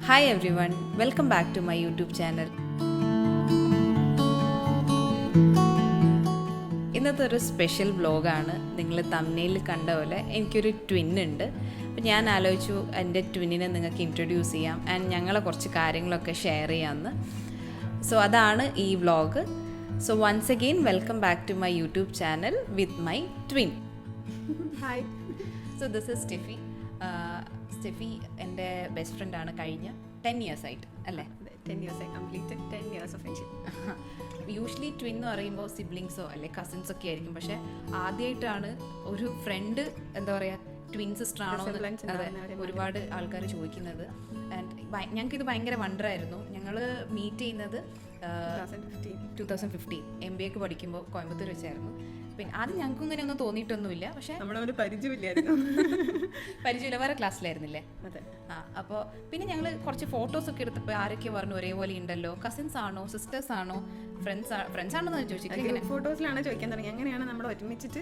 Hi everyone, welcome back to my YouTube channel. ഇന്നത്തെ ഒരു special വ്ലോഗാണ്. നിങ്ങൾ തംബ്നെയിലിൽ കണ്ട പോലെ എനിക്കൊരു ട്വിന്നുണ്ട്. അപ്പം ഞാൻ ആലോചിച്ചു എൻ്റെ ട്വിന്നിനെ നിങ്ങൾക്ക് ഇൻട്രൊഡ്യൂസ് ചെയ്യാം ആൻഡ് ഞങ്ങളെ കുറച്ച് കാര്യങ്ങളൊക്കെ ഷെയർ ചെയ്യാമെന്ന്. സോ അതാണ് ഈ vlog. So once again welcome back to my YouTube channel with my twin. Hi. So this is Steffi. Steffi എൻ്റെ ബെസ്റ്റ് ഫ്രണ്ടാണ് കഴിഞ്ഞ 10 years ആയിട്ട് അല്ലേ? 10 years I completed 10 years of friendship. Usually twin എന്ന് പറയുമ്പോൾ സിബ്ലിങ്സോ അല്ലെ കസിൻസ് ഒക്കെ ആയിരിക്കും. പക്ഷെ ആദ്യമായിട്ടാണ് ഒരു ഫ്രണ്ട് എന്താ പറയുക ട്വിൻ സിസ്റ്റർ ആണോ എന്ന് ഒരുപാട് ആൾക്കാർ ചോദിക്കുന്നത്. ആൻഡ് ഞങ്ങൾക്കിത് ഭയങ്കര വണ്ടറായിരുന്നു. ഞങ്ങൾ മീറ്റ് ചെയ്യുന്നത് 2015 MBAക്ക് പഠിക്കുമ്പോൾ കോയമ്പത്തൂർ വെച്ചായിരുന്നു. പിന്നെ ആദ്യം ഞങ്ങൾക്കും ഇങ്ങനെ ഒന്നും തോന്നിയിട്ടൊന്നുമില്ല. പക്ഷേ പരിചയമില്ല, വേറെ ക്ലാസ്സിലായിരുന്നില്ലേ? അതെ. അപ്പോൾ പിന്നെ ഞങ്ങൾ കുറച്ച് ഫോട്ടോസൊക്കെ എടുത്തപ്പോൾ ആരൊക്കെ പറഞ്ഞു ഒരേപോലെ ഉണ്ടല്ലോ, കസിൻസ് ആണോ സിസ്റ്റേഴ്സ് ആണോ ഫ്രണ്ട്സ് ആണോ എന്ന് ചോദിച്ചിട്ട് ഫോട്ടോസിലാണ് ചോദിക്കാൻ തുടങ്ങി. അങ്ങനെയാണ് നമ്മൾ ഒരുമിച്ചിട്ട്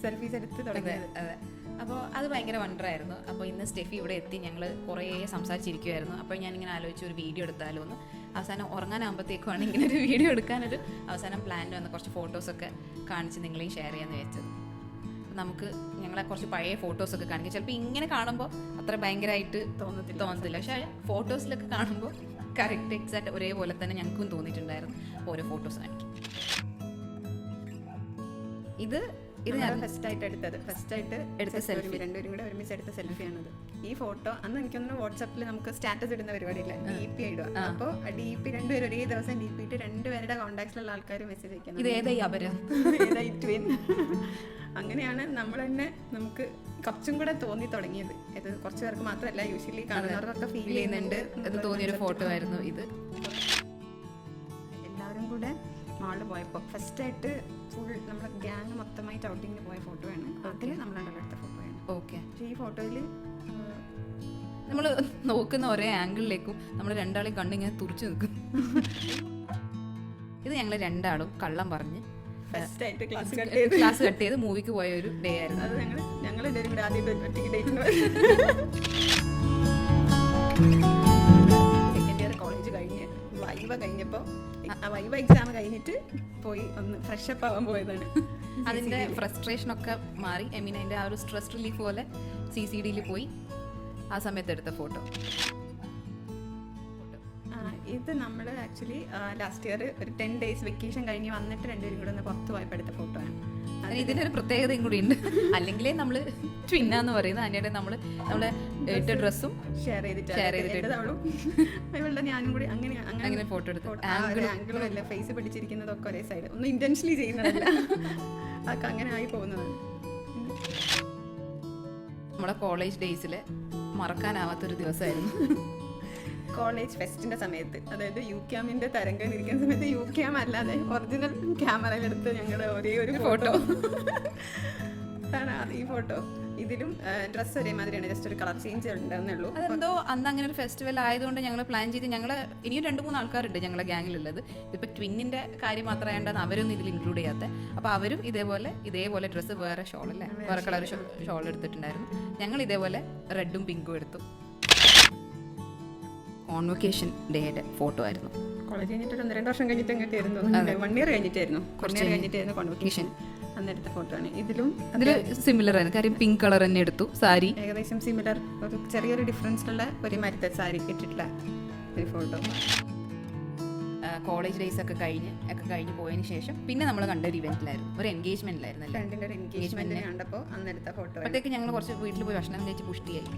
സെൽഫീസ് എടുത്ത് തുടങ്ങിയത്. അതെ. അപ്പോൾ അത് ഭയങ്കര വണ്ടറായിരുന്നു. അപ്പോൾ ഇന്ന് സ്റ്റെഫി ഇവിടെ എത്തി. ഞങ്ങൾ കുറേ സംസാരിച്ചിരിക്കുമായിരുന്നു. അപ്പോൾ ഞാനിങ്ങനെ ആലോചിച്ച് ഒരു വീഡിയോ എടുത്താലോ എന്ന്. അവസാനം ഉറങ്ങാനാകുമ്പോഴത്തേക്കുമാണ് ഇങ്ങനെ ഒരു വീഡിയോ എടുക്കാനൊരു അവസാനം പ്ലാൻ വന്ന് കുറച്ച് ഫോട്ടോസൊക്കെ കാണിച്ച് നിങ്ങളെയും ഷെയർ ചെയ്യാമെന്ന് വെച്ചത്. നമുക്ക് ഞങ്ങളെ കുറച്ച് പഴയ ഫോട്ടോസൊക്കെ കാണിക്കും. ചിലപ്പോൾ ഇങ്ങനെ കാണുമ്പോൾ അത്ര ഭയങ്കരമായിട്ട് തോന്നത്തില്ല. പക്ഷേ ഫോട്ടോസിലൊക്കെ കാണുമ്പോൾ കറക്റ്റ് എക്സാക്റ്റ് ഒരേപോലെ തന്നെ ഞങ്ങൾക്കും തോന്നിയിട്ടുണ്ടായിരുന്നു. ഓരോ ഫോട്ടോസ് കാണിക്കും. ഇത് ഫസ്റ്റ് ആയിട്ട് എടുത്ത സെൽഫി, രണ്ടുപേരും കൂടെ ഒരുമിച്ച് എടുത്ത സെൽഫിയാണത്. ഈ ഫോട്ടോ അന്ന് എനിക്കൊന്ന് വാട്സാപ്പിൽ നമുക്ക് സ്റ്റാറ്റസ് ഇടുന്ന പരിപാടിയില്ല, DP ഇടുക. അപ്പോൾ DP രണ്ടുപേരും ഒരേ ദിവസം DP ഇട്ട് രണ്ടുപേരുടെ കോൺടാക്ട്സിലുള്ള ആൾക്കാർ മെസ്സേജ് അയക്കുന്നത് ട്വിൻ. അങ്ങനെയാണ് നമ്മൾ തന്നെ നമുക്ക് കുറച്ചും കൂടെ തോന്നി തുടങ്ങിയത്. ഇത് കുറച്ച് പേർക്ക് മാത്രമല്ല, യൂഷ്വലി കാണുന്നവർക്കൊക്കെ ഫീൽ ചെയ്യുന്നുണ്ട് എന്ന് തോന്നിയൊരു ഫോട്ടോ ആയിരുന്നു ഇത്. എല്ലാവരും കൂടെ മാളിൽ പോയപ്പോൾ ഫസ്റ്റായിട്ട് ഫുൾ നമ്മുടെ ഗ്യാങ് മൊത്തമായിട്ട് ഔട്ടിങ്ങിന് പോയ ഫോട്ടോ ആണ്. അതിൽ നമ്മൾ എടുത്ത ഫോട്ടോ ആണ്. ഓക്കെ. പക്ഷേ ഈ ഫോട്ടോയിൽ നമ്മൾ നോക്കുന്ന ഒരേ ആംഗിളിലേക്കും നമ്മൾ രണ്ടാളെയും കണ്ടിങ്ങനെ തുറച്ചു നിൽക്കും. ഇത് ഞങ്ങൾ രണ്ടാളും കള്ളം പറഞ്ഞ് ഫസ്റ്റായിട്ട് ക്ലാസ് കട്ട് ചെയ്ത് മൂവിക്ക് പോയ ഒരു ഡേ ആയിരുന്നു. അത് ഞങ്ങൾ എല്ലാവരും കൂടെ ആദ്യം ഒറ്റയ്ക്ക് ഡേറ്റിന് സെക്കൻഡ് ഇയർ കോളേജ് കഴിഞ്ഞ് വൈവ കഴിഞ്ഞപ്പോൾ വൈവ എക്സാം കഴിഞ്ഞിട്ട് പോയി ഒന്ന് ഫ്രഷപ്പ് ആവാൻ പോയതാണ്. അതിൻ്റെ ഫ്രസ്ട്രേഷനൊക്കെ മാറി. അതിൻ്റെ ആ ഒരു സ്ട്രെസ് റിലീഫ് പോലെ CCDയിൽ പോയി ആ സമയത്ത് എടുത്ത ഫോട്ടോ. ഇത് നമ്മൾ ആക്ച്വലി ലാസ്റ്റ് ഇയർ ഒരു 10 days വെക്കേഷൻ കഴിഞ്ഞ് വന്നിട്ട് രണ്ടുപേരും കൂടെ ഒന്ന് പുറത്ത് പോയപ്പോൾ എടുത്ത ഫോട്ടോ ആണ്. ഇതിനൊരു പ്രത്യേകതയും കൂടി ഉണ്ട്. അല്ലെങ്കിലേ നമ്മൾ ട്വിന്നാന്ന് പറയുന്നത്. അതിനിടെ നമ്മളെ ഇട്ട ഡ്രസ്സും ഷെയർ ചെയ്തിട്ട് അവളുടെ ഞാനും കൂടി അങ്ങനെ ഫോട്ടോ എടുത്തു. ആംഗിളും അല്ല, ഫേസ് പിടിച്ചിരിക്കുന്നതൊക്കെ ഒരേ സൈഡ്, ഒന്നും ഇന്റൻഷനലി ചെയ്യുന്നതല്ല, അതൊക്കെ അങ്ങനെ ആയി പോകുന്നതാണ്. നമ്മളെ കോളേജ് ഡേയ്സിൽ മറക്കാനാവാത്തൊരു ദിവസമായിരുന്നു. കോളേജ് ഫെസ്റ്റിന്റെ സമയത്ത്, അതായത് UCAMന്റെ തരംഗം ഇരിക്കുന്ന സമയത്ത് UCAM അല്ലാതെ ഒറിജിനൽ ക്യാമറയിലെടുത്ത് ഞങ്ങളുടെ ഒരേ ഒരു ഫോട്ടോ ആണ് ഈ ഫോട്ടോ. ഇതിലും ഡ്രസ്സ് ഒരേമാതിരിയാണ്, ജസ്റ്റ് ഒരു കളർ ചേഞ്ച് ഉണ്ടാവുന്നുള്ളൂ. അതെന്തോ അന്ന് അങ്ങനെ ഒരു ഫെസ്റ്റിവൽ ആയതുകൊണ്ട് ഞങ്ങൾ പ്ലാൻ ചെയ്ത് ഇനിയും 2-3 ആൾക്കാരുണ്ട് ഞങ്ങളുടെ ഗ്യാങ്ങിലുള്ളത്. ഇതിപ്പോൾ ട്വിന്നിൻ്റെ കാര്യം മാത്രമായതുകൊണ്ടാണ് അവരൊന്നും ഇതിൽ ഇൻക്ലൂഡ് ചെയ്യാത്ത. അപ്പോൾ അവരും ഇതേപോലെ ഡ്രസ്സ് വേറെ ഷോൾ അല്ലേ, വേറെ കളർ ഷോൾ എടുത്തിട്ടുണ്ടായിരുന്നു. ഞങ്ങൾ ഇതേപോലെ റെഡും പിങ്കും എടുത്തു. കോൺവൊക്കേഷൻ ഡേയുടെ ഫോട്ടോ ആയിരുന്നു. കോളേജ് കഴിഞ്ഞിട്ട് 1-2 വർഷം കഴിഞ്ഞിട്ട് എങ്ങോട്ടായിരുന്നു, 1 year കഴിഞ്ഞിട്ടായിരുന്നു കോൺവൊക്കേഷൻ. അന്നെടുത്ത ഫോട്ടോ ആണ്. അതിൽ സിമിലർ ആയിരുന്നു. കാര്യം പിങ്ക് കളർ തന്നെ എടുത്തു. സാരി ഏകദേശം സിമിലർ, ഒരു ചെറിയൊരു ഡിഫറൻസിലുള്ള ഒരു മരത്തെ സാരി ഇട്ടിട്ടുള്ള ഒരു ഫോട്ടോ. കോളേജ് ഡേയ്സ് ഒക്കെ കഴിഞ്ഞ് പോയതിന് ശേഷം പിന്നെ നമ്മൾ കണ്ട ഒരു ഇവന്റിലായിരുന്നു, ഒരു എൻഗേജ്മെന്റിലായിരുന്നു. ഫ്രണ്ടിന്റെ ഒരു എൻഗേജ്മെന്റ് കണ്ടപ്പോൾ അന്നെടുത്ത ഫോട്ടോ. അപ്പോഴത്തേക്ക് ഞങ്ങൾ കുറച്ച് വീട്ടിൽ പോയി ഭക്ഷണം കഴിച്ച് പുഷ്ടിയായി.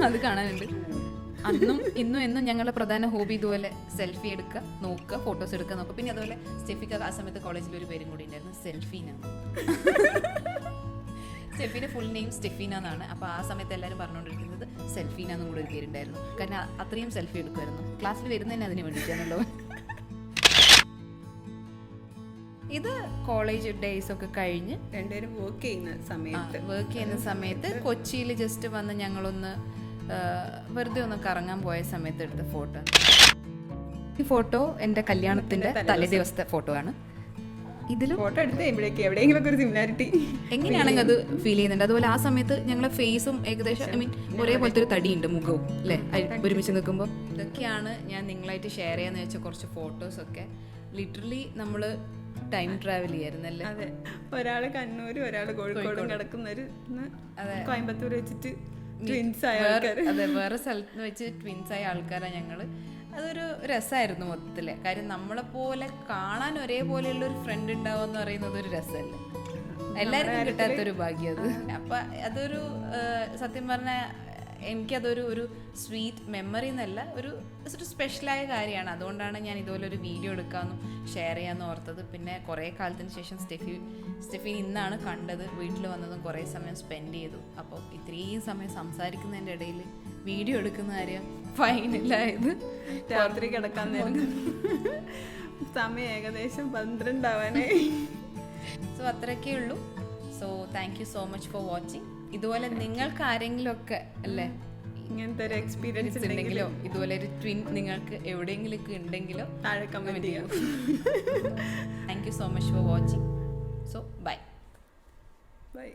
അത് കാണാനുണ്ട്. അന്നും എന്നും ഞങ്ങളുടെ പ്രധാന ഹോബി ഇതുപോലെ സെൽഫി എടുക്കുക, നോക്കുക, ഫോട്ടോസ് എടുക്കുക, നോക്കുക. പിന്നെ അതുപോലെ സ്റ്റെഫിക്ക് ആ സമയത്ത് കോളേജിൽ ഒരു പേരും കൂടി ഉണ്ടായിരുന്നു, സെൽഫീന. സ്റ്റെഫിന്റെ ഫുൾ നെയിം സ്റ്റെഫീന എന്നാണ്. അപ്പോൾ ആ സമയത്ത് എല്ലാവരും പറഞ്ഞുകൊണ്ടിരിക്കുന്നത് സെൽഫീന എന്നും കൂടെ ഒരു പേരുണ്ടായിരുന്നു. കാരണം അത്രയും സെൽഫി എടുക്കുമായിരുന്നു. ക്ലാസ്സിൽ വരുന്നതന്നെ അതിന് വേണ്ടിയിട്ടാണല്ലോ. ഇത് കോളേജ് ഡേയ്സ് ഒക്കെ കഴിഞ്ഞ് രണ്ടുപേരും വർക്ക് ചെയ്യുന്ന സമയത്ത് കൊച്ചിയിൽ ജസ്റ്റ് വന്ന് ഞങ്ങളൊന്ന് വെറുതെ ഒന്ന് കറങ്ങാൻ പോയ സമയത്ത് എടുത്ത ഫോട്ടോ. ഈ ഫോട്ടോ എൻ്റെ കല്യാണത്തിൻ്റെ തലേ ദിവസത്തെ ഫോട്ടോ ആണ്. ഇതിലും ഫോട്ടോ എടുത്ത് കഴിയുമ്പോഴേക്കും എവിടെയെങ്കിലും ഒക്കെ ഒരു സിമിലാരിറ്റി എങ്ങനെയാണെങ്കിൽ അത് ഫീൽ ചെയ്യുന്നുണ്ട്. അതുപോലെ ആ സമയത്ത് ഞങ്ങളെ ഫേസും ഏകദേശം ഐ മീൻ ഒരേപോലത്തെ ഒരു തടിയുണ്ട് മുഖവും അല്ലേ ഒരുമിച്ച് നിൽക്കുമ്പോൾ. ഇതൊക്കെയാണ് ഞാൻ നിങ്ങളായിട്ട് ഷെയർ ചെയ്യാന്ന് വെച്ച കുറച്ച് ഫോട്ടോസൊക്കെ. ലിറ്ററലി നമ്മൾ ടൈം ട്രാവൽ ചെയ്യായിരുന്നല്ലേ. അതെ, ഒരാള് കണ്ണൂരും ഒരാള് കോഴിക്കോടും കിടക്കുന്നൊരു കോയമ്പത്തൂർ വെച്ചിട്ട് ട്വിൻസ് ആയ ആൾക്കാര്. അതെ, വേറെ സ്ഥലത്ത് വെച്ച് ട്വിൻസ് ആയ ആൾക്കാരാണ് ഞങ്ങള്. അതൊരു രസമായിരുന്നു മൊത്തത്തില്. കാര്യം നമ്മളെ പോലെ കാണാൻ ഒരേപോലെയുള്ള ഒരു ഫ്രണ്ട് ഉണ്ടാവുക എന്ന് പറയുന്നത് ഒരു രസമല്ലേ, എല്ലാവർക്കും കിട്ടാത്തൊരു ഭാഗ്യം അത്. അപ്പൊ അതൊരു സത്യം പറഞ്ഞാൽ എനിക്കതൊരു ഒരു സ്വീറ്റ് മെമ്മറി എന്നല്ല, ഒരു സ്പെഷ്യലായ കാര്യമാണ്. അതുകൊണ്ടാണ് ഞാൻ ഇതുപോലെ ഒരു വീഡിയോ എടുക്കാമെന്നും ഷെയർ ചെയ്യാമെന്ന് ഓർത്തത്. പിന്നെ കുറേ കാലത്തിന് ശേഷം സ്റ്റെഫി ഇന്നാണ് കണ്ടത്. വീട്ടിൽ വന്നതും കുറേ സമയം സ്പെൻഡ് ചെയ്തു. അപ്പോൾ ഇത്രയും സമയം സംസാരിക്കുന്നതിൻ്റെ ഇടയിൽ വീഡിയോ എടുക്കുന്ന കാര്യം ഫൈനലായത് രാത്രി കിടക്കാൻ നേരം സമയം ഏകദേശം 12 ആവാനായി. സോ അത്രയൊക്കെ ഉള്ളൂ. So thank you so much for watching. ഇതുപോലെ നിങ്ങൾക്ക് ആരെങ്കിലും ഒക്കെ അല്ലേ ഇങ്ങനത്തെ ഒരു എക്സ്പീരിയൻസ് ഉണ്ടെങ്കിലോ ഇതുപോലെ ഒരു ട്വിൻ നിങ്ങൾക്ക് എവിടെയെങ്കിലും ഉണ്ടെങ്കിലോ താഴെ കമന്റ് ചെയ്യാം. Thank you so much for watching. So bye. By.